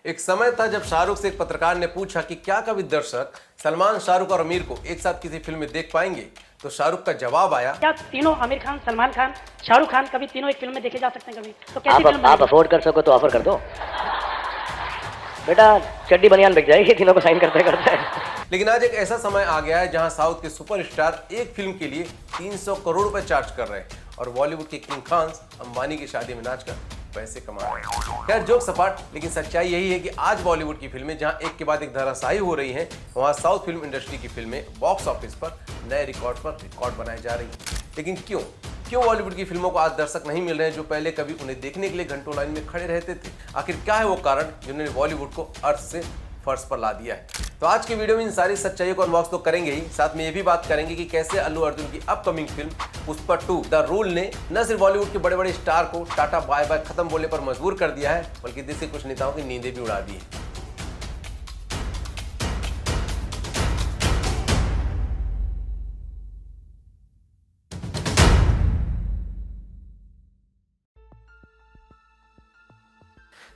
एक समय था जब शाहरुख से एक पत्रकार ने पूछा कि क्या कभी दर्शक सलमान, शाहरुख और आमिर को एक साथ किसी फिल्म में देख पाएंगे, तो शाहरुख का जवाब आया, क्या तीनों आमिर खान, सलमान खान, शाहरुख खान कभी तीनों एक फिल्म में देखे जा सकते हैं? कभी तो कैसी फिल्म आप अफोर्ड कर सको तो ऑफर कर दो बेटा, चड्डी बनियान बिक जाएगी तीनों को साइन करते करते। लेकिन आज एक ऐसा समय आ गया है जहां साउथ के सुपरस्टार एक फिल्म के लिए 300 करोड़ रुपए चार्ज कर रहे हैं और बॉलीवुड के किंग खान अंबानी की शादी में नाचकर पैसे कमा रहे हैं। खैर जोक सपाट, लेकिन सच्चाई यही है कि आज बॉलीवुड की फिल्में जहां एक के बाद एक धराशायी हो रही हैं, वहां साउथ फिल्म इंडस्ट्री की फिल्में बॉक्स ऑफिस पर नए रिकॉर्ड पर रिकॉर्ड बनाए जा रही हैं। लेकिन क्यों बॉलीवुड की फिल्मों को आज दर्शक नहीं मिल रहे हैं जो पहले कभी उन्हें देखने के लिए घंटों लाइन में खड़े रहते थे? आखिर क्या है वो कारण जिन्होंने बॉलीवुड को अर्थ से फर्श पर ला दिया है? तो आज की वीडियो में इन सारी सच्चाइयों को अनबॉक्स तो करेंगे ही, साथ में ये भी बात करेंगे कि कैसे अल्लू अर्जुन की upcoming film Pushpa 2 the rule ने न सिर्फ बॉलीवुड के बड़े बड़े स्टार को टाटा बाय बाय खत्म बोलने पर मजबूर कर दिया है, बल्कि देश के कुछ नेताओं की नींदें भी उड़ा दी है।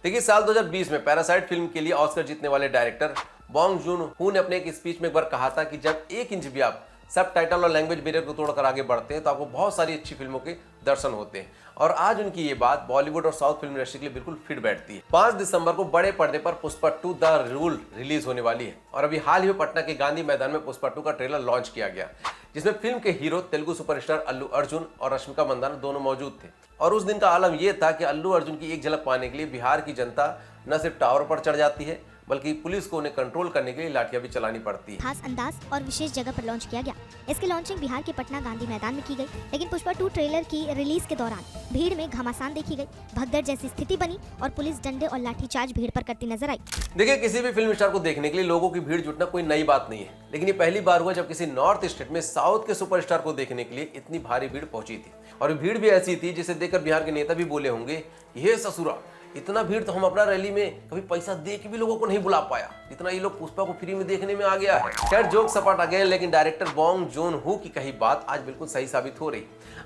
देखिए, साल 2020 में पैरासाइट फिल्म के लिए ऑस्कर जीतने वाले डायरेक्टर बॉन्ग जून-हो ने अपने एक स्पीच में एक बार कहा था कि जब 1 इंच भी आप सब टाइटल और लैंग्वेज बैरियर को तोड़कर आगे बढ़ते हैं तो आपको बहुत सारी अच्छी फिल्मों के दर्शन होते हैं। और आज उनकी ये बात बॉलीवुड और साउथ फिल्म इंडस्ट्री के लिए बिल्कुल फिट बैठती है। 5 दिसंबर को बड़े पर्दे पर पुष्पा 2 द रूल रिलीज होने वाली है और अभी हाल ही में पटना के गांधी मैदान में पुष्पा 2 का ट्रेलर लॉन्च किया गया, जिसमें फिल्म के हीरो तेलुगु सुपरस्टार अल्लू अर्जुन और रश्मिका मंदाना दोनों मौजूद थे। और उस दिन का आलम यह था कि अल्लू अर्जुन की एक झलक पाने के लिए बिहार की जनता न सिर्फ टावर पर चढ़ जाती है, बल्कि पुलिस को उन्हें कंट्रोल करने के लिए लाठियां भी चलानी पड़ती है। खास अंदाज और विशेष जगह पर लॉन्च किया गया। इसकी लॉन्चिंग बिहार के पटना गांधी मैदान में की गई, लेकिन पुष्पा 2 ट्रेलर की रिलीज के दौरान भीड़ में घमासान देखी गई, भगदड़ जैसी स्थिति बनी और पुलिस डंडे और लाठीचार्ज भीड़ पर करती नजर आई। देखिए, किसी भी फिल्म स्टार को देखने के लिए लोगों की भीड़ जुटना कोई नई बात नहीं है, लेकिन ये पहली बार हुआ जब किसी नॉर्थ स्टेट में साउथ के सुपरस्टार को देखने के लिए इतनी भारी भीड़ पहुंची थी। और भीड़ भी ऐसी थी जिसे देखकर बिहार के नेता भी बोले होंगे, ये ससुरा, इतना भीड़ तो हम अपना रैली में कभी पैसा दे के भी लोगों को नहीं बुला पाया जितना ये लोग पुष्पा को फ्री में देखने में आ गया है। खैर जोक सपाट आ गए, लेकिन डायरेक्टर बॉन्ग जून-हो की कही बात आज बिल्कुल सही साबित हो रही।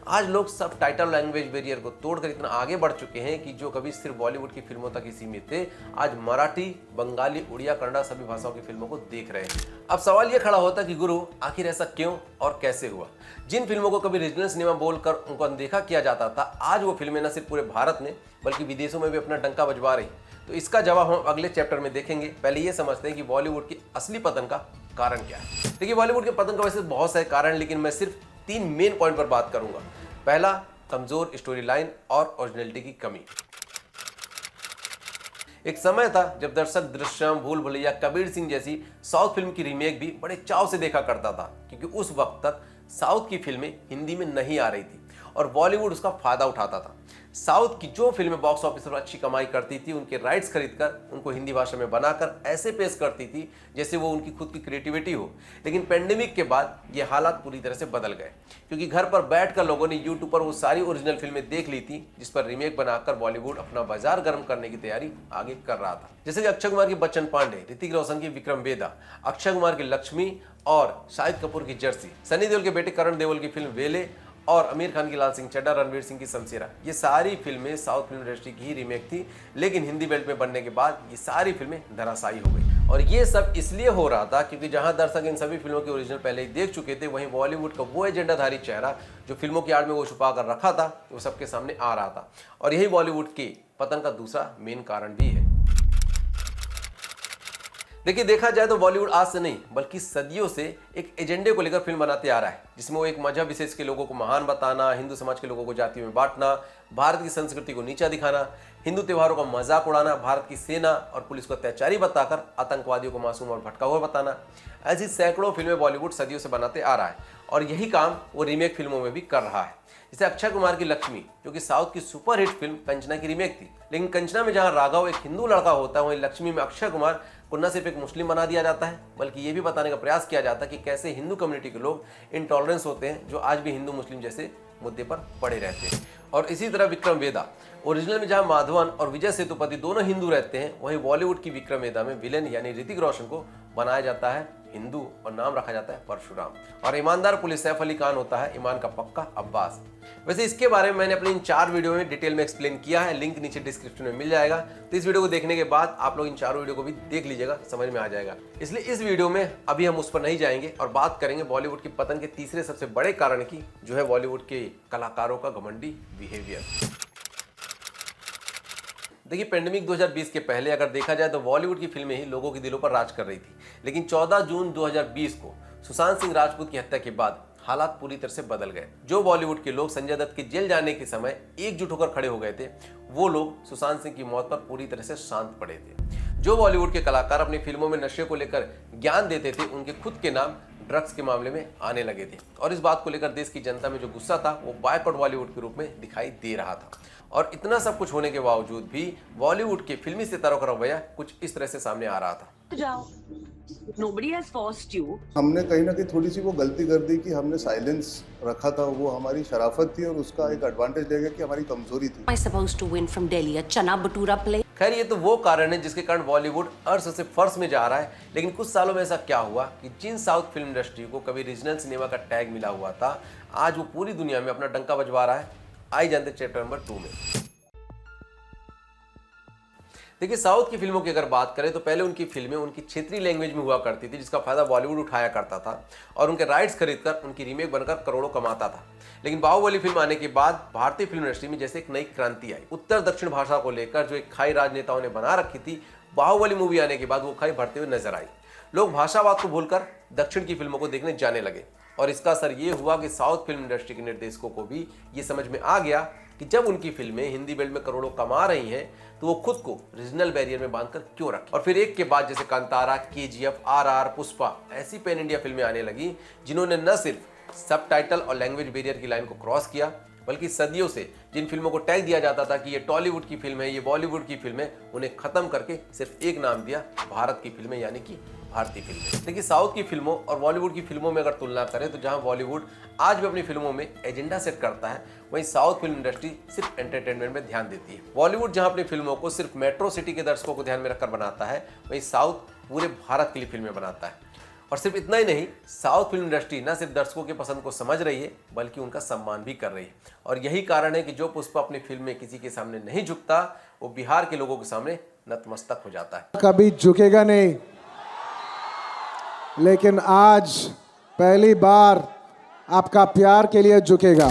आज लोग सब टाइटल लैंग्वेज बैरियर को तोड़कर इतना आगे बढ़ चुके हैं कि जो कभी सिर्फ बॉलीवुड की फिल्मों तक ही सीमित थे, आज मराठी, बंगाली, उड़िया, कन्नड़ा सभी भाषाओं की फिल्मों को देख रहे हैं। अब सवाल यह खड़ा होता कि गुरु, आखिर ऐसा क्यों और कैसे हुआ? जिन फिल्मों को कभी रीजनल सिनेमा बोलकर उनको अनदेखा किया जाता था, आज वो फिल्में न सिर्फ पूरे भारत में बल्कि विदेशों में भी अपना डंका बजवा रही। तो इसका जवाब हम अगले चैप्टर में देखेंगे। पहले ये समझते हैं कि बॉलीवुड की असली पतन का कारण क्या है। देखिए, बॉलीवुड के पतन का वैसे बहुत सारे कारण, लेकिन मैं सिर्फ 3 मेन पॉइंट पर बात करूंगा। पहला, कमजोर स्टोरी लाइन और ओरिजिनलिटी की कमी। एक समय था जब दर्शक दृश्यम, भूल भुलैया, कबीर सिंह जैसी साउथ फिल्म की रीमेक भी बड़े चाव से देखा करता था, क्योंकि उस वक्त तक साउथ की फिल्में हिंदी में नहीं आ रही थी और बॉलीवुड उसका फायदा उठाता था। साउथ की जो फिल्में बॉक्स ऑफिस पर अच्छी कमाई करती थी, उनके राइट्स खरीदकर उनको हिंदी भाषा में बनाकर ऐसे पेश करती थी जैसे वो उनकी खुद की क्रिएटिविटी हो। लेकिन पेंडेमिक के बाद ये हालात पूरी तरह से बदल गए, क्योंकि घर पर बैठकर लोगों ने यूट्यूब पर वो सारी ओरिजिनल फिल्में देख ली थी जिस पर रीमेक बनाकर बॉलीवुड अपना बाजार गर्म करने की तैयारी आगे कर रहा था। जैसे कि अक्षय कुमार की बच्चन पांडे, ऋतिक रोशन की विक्रम वेदा, अक्षय कुमार की लक्ष्मी और शाहिद कपूर की जर्सी, सनी देओल के बेटे करण देओल की फिल्म वेले और आमिर खान की लाल सिंह चड्ढा, रणवीर सिंह की शमशेरा। ये सारी फिल्में साउथ फिल्म इंडस्ट्री की ही रीमेक थी, लेकिन हिंदी बेल्ट में बनने के बाद ये सारी फिल्में धराशायी हो गई। और ये सब इसलिए हो रहा था क्योंकि जहां दर्शक इन सभी फिल्मों के ओरिजिनल पहले ही देख चुके थे, वहीं बॉलीवुड का वो एजेंडाधारी चेहरा जो फिल्मों की आड़ में वो छुपा कर रखा था, वो सबके सामने आ रहा था। और यही बॉलीवुड के पतन का दूसरा मेन कारण भी है। देखिए, देखा जाए तो बॉलीवुड आज से नहीं बल्कि सदियों से एक एजेंडे को लेकर फिल्म बनाते आ रहा है, जिसमें वो एक मजहब विशेष के लोगों को महान बताना, हिंदू समाज के लोगों को जातियों में बांटना, भारत की संस्कृति को नीचा दिखाना, हिंदू त्योहारों का मजाक उड़ाना, भारत की सेना और पुलिस को अत्याचारी बताकर आतंकवादियों को मासूम और भटका हुआ बताना। ऐसी सैकड़ों फिल्में बॉलीवुड सदियों से बनाते आ रहा है और यही काम वो रीमेक फिल्मों में भी कर रहा है। जैसे अक्षय कुमार की लक्ष्मी, जो कि साउथ की सुपरहिट फिल्म कंचना की रीमेक थी, लेकिन कंचना में जहां राघव एक हिंदू लड़का होता है, वहीं लक्ष्मी में अक्षय कुमार को न सिर्फ एक मुस्लिम बना दिया जाता है, बल्कि ये भी बताने का प्रयास किया जाता है कि कैसे हिंदू कम्युनिटी के लोग इनटॉलरेंस होते हैं, जो आज भी हिंदू मुस्लिम जैसे मुद्दे पर पड़े रहते हैं। और इसी तरह विक्रम वेदा, ओरिजिनल में जहां माधवन और विजय सेतुपति दोनों हिंदू रहते हैं, वहीं बॉलीवुड की विक्रम वेदा में विलेन यानी ऋतिक रोशन को बनाया जाता है हिंदू और नाम रखा जाता है परशुराम। और ईमानदार पुलिस सैफ अली खान होता है ईमान का पक्का अब्बास। वैसे इसके बारे में मैंने अपने इन 4 वीडियो में डिटेल में एक्सप्लेन किया है, लिंक नीचे डिस्क्रिप्शन में मिल जाएगा। तो इस वीडियो को देखने के बाद आप लोग इन 4 वीडियो को भी देख लीजिएगा, समझ में आ जाएगा। इसलिए इस वीडियो में अभी हम उस पर नहीं जाएंगे और बात करेंगे बॉलीवुड की पतन के तीसरे सबसे बड़े कारण की, जो है बॉलीवुड के कलाकारों का घमंडी बिहेवियर। देखिए, पेंडेमिक 2020 के पहले अगर देखा जाए तो बॉलीवुड की फिल्में ही लोगों के दिलों पर राज कर रही थी, लेकिन 14 जून 2020 को सुशांत सिंह राजपूत की हत्या के बाद हालात पूरी तरह से बदल गए। जो बॉलीवुड के लोग संजय दत्त के जेल जाने के समय एकजुट होकर खड़े हो गए थे, वो लोग सुशांत सिंह की मौत पर पूरी तरह से शांत पड़े थे। जो बॉलीवुड के कलाकार अपनी फिल्मों में नशे को लेकर ज्ञान देते थे, उनके खुद के नाम ड्रग्स के मामले में आने लगे थे और इस बात को लेकर देश की जनता में जो गुस्सा था वो बॉयकॉट बॉलीवुड के रूप में दिखाई दे रहा था। और इतना सब कुछ होने के बावजूद भी बॉलीवुड के फिल्मी सितारों का रवैया कुछ इस तरह से सामने आ रहा था। जाओ, nobody has forced you. हमने कहीं ना कहीं थोड़ी सी वो गलती कर दी कि हमने साइलेंस रखा था, वो हमारी शराफत थी और उसका एक एडवांटेज ले गया कि हमारी कमजोरी थी। Am I supposed to win from Delhi a chana bhatura play? खैर, ये तो वो कारण है जिसके कारण बॉलीवुड अर्श से फर्श में जा रहा है। लेकिन कुछ सालों में ऐसा क्या हुआ कि जिन साउथ फिल्म इंडस्ट्री को कभी रीजनल सिनेमा का टैग मिला हुआ था, आज वो पूरी दुनिया में अपना डंका बजवा रहा है। आई जानते चैप्टर नंबर 2 में। देखिए, साउथ की फिल्मों की अगर बात करें तो पहले उनकी फिल्में उनकी क्षेत्रीय लैंग्वेज में हुआ करती थी, जिसका फायदा बॉलीवुड उठाया करता था और उनके राइट्स खरीदकर उनकी रीमेक बनकर करोड़ों कमाता था। लेकिन बाहुबली फिल्म आने के बाद भारतीय फिल्म इंडस्ट्री में जैसे एक नई क्रांति आई। उत्तर दक्षिण भाषा को लेकर जो एक खाई राजनेताओं ने बना रखी थी, बाहुबली मूवी आने के बाद वो खाई भरते हुए नजर आई। लोग भाषावाद को भूलकर दक्षिण की फिल्मों को देखने जाने लगे और इसका असर ये हुआ कि साउथ फिल्म इंडस्ट्री के निर्देशकों को भी ये समझ में आ गया कि जब उनकी फिल्में हिंदी बेल्ट में करोड़ों कमा रही हैं, तो वो खुद को रीजनल बैरियर में बांधकर क्यों रखें। और फिर एक के बाद जैसे कांतारा, केजीएफ, आरआर, पुष्पा ऐसी पैन इंडिया फिल्में आने लगी जिन्होंने न सिर्फ सबटाइटल और लैंग्वेज बैरियर की लाइन को क्रॉस किया, बल्कि सदियों से जिन फिल्मों को टैग दिया जाता था कि ये टॉलीवुड की फिल्म है, ये बॉलीवुड की फिल्म है, उन्हें खत्म करके सिर्फ एक नाम दिया, भारत की फिल्में, यानी कि भारतीय फिल्में। देखिए, साउथ की फिल्मों और बॉलीवुड की फिल्मों में अगर तुलना करें तो जहां बॉलीवुड आज भी अपनी फिल्मों में एजेंडा सेट करता है, वहीं साउथ फिल्म इंडस्ट्री सिर्फ एंटरटेनमेंट में ध्यान देती है। बॉलीवुड जहां अपनी फिल्मों को सिर्फ मेट्रो सिटी के दर्शकों को ध्यान में रखकर बनाता है, वहीं साउथ पूरे भारत के लिए फिल्में बनाता है। और सिर्फ इतना ही नहीं, साउथ फिल्म इंडस्ट्री न सिर्फ दर्शकों की पसंद को समझ रही है, बल्कि उनका सम्मान भी कर रही है। और यही कारण है कि जो पुष्पा अपनी फिल्म में किसी के सामने नहीं झुकता, वो बिहार के लोगों के सामने नतमस्तक हो जाता है। कभी झुकेगा नहीं, लेकिन आज पहली बार आपका प्यार के लिए झुकेगा।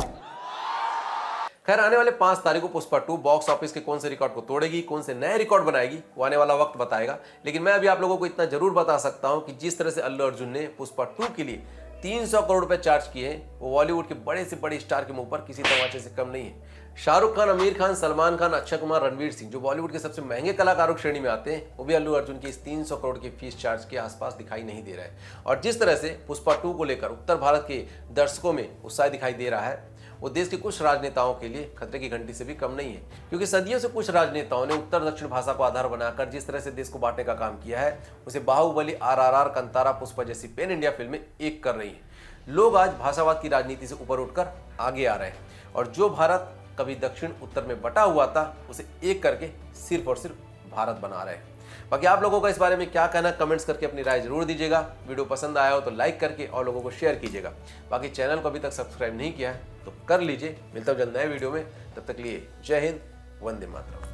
खैर, आने वाले 5 तारीख को पुष्पा 2 बॉक्स ऑफिस के कौन से रिकॉर्ड को तोड़ेगी, कौन से नए रिकॉर्ड बनाएगी, वो आने वाला वक्त बताएगा। लेकिन मैं अभी आप लोगों को इतना जरूर बता सकता हूं कि जिस तरह से अल्लू अर्जुन ने पुष्पा 2 के लिए 300 करोड़ रुपए चार्ज किए हैं, वो बॉलीवुड के बड़े से बड़े स्टार के मुंह पर किसी तमाचे से कम नहीं है। शाहरुख खान, आमिर खान, सलमान खान, अक्षय कुमार, रणवीर सिंह, जो बॉलीवुड के सबसे महंगे कलाकारों की श्रेणी में आते हैं, वो भी अल्लू अर्जुन की इस 300 करोड़ की फीस चार्ज के आसपास दिखाई नहीं दे रहा है। और जिस तरह से पुष्पा 2 को लेकर उत्तर भारत के दर्शकों में उत्साह दिखाई दे रहा है, वो देश के कुछ राजनेताओं के लिए खतरे की घंटी से भी कम नहीं है। क्योंकि सदियों से कुछ राजनेताओं ने उत्तर दक्षिण भाषा को आधार बनाकर जिस तरह से देश को बांटने का काम किया है, उसे बाहुबली, आरआरआर, कांतारा, पुष्पा जैसी पैन इंडिया फिल्में एक कर रही हैं। लोग आज भाषावाद की राजनीति से ऊपर उठकर आगे आ रहे हैं और जो भारत कभी दक्षिण उत्तर में बटा हुआ था, उसे एक करके सिर्फ और सिर्फ भारत बना रहे हैं। बाकी आप लोगों का इस बारे में क्या कहना, कमेंट्स करके अपनी राय जरूर दीजिएगा। वीडियो पसंद आया हो तो लाइक करके और लोगों को शेयर कीजिएगा। बाकी चैनल को अभी तक सब्सक्राइब नहीं किया है तो कर लीजिए। मिलता हूं जल्द नए वीडियो में, तब तक लिए जय हिंद, वंदे मातरम।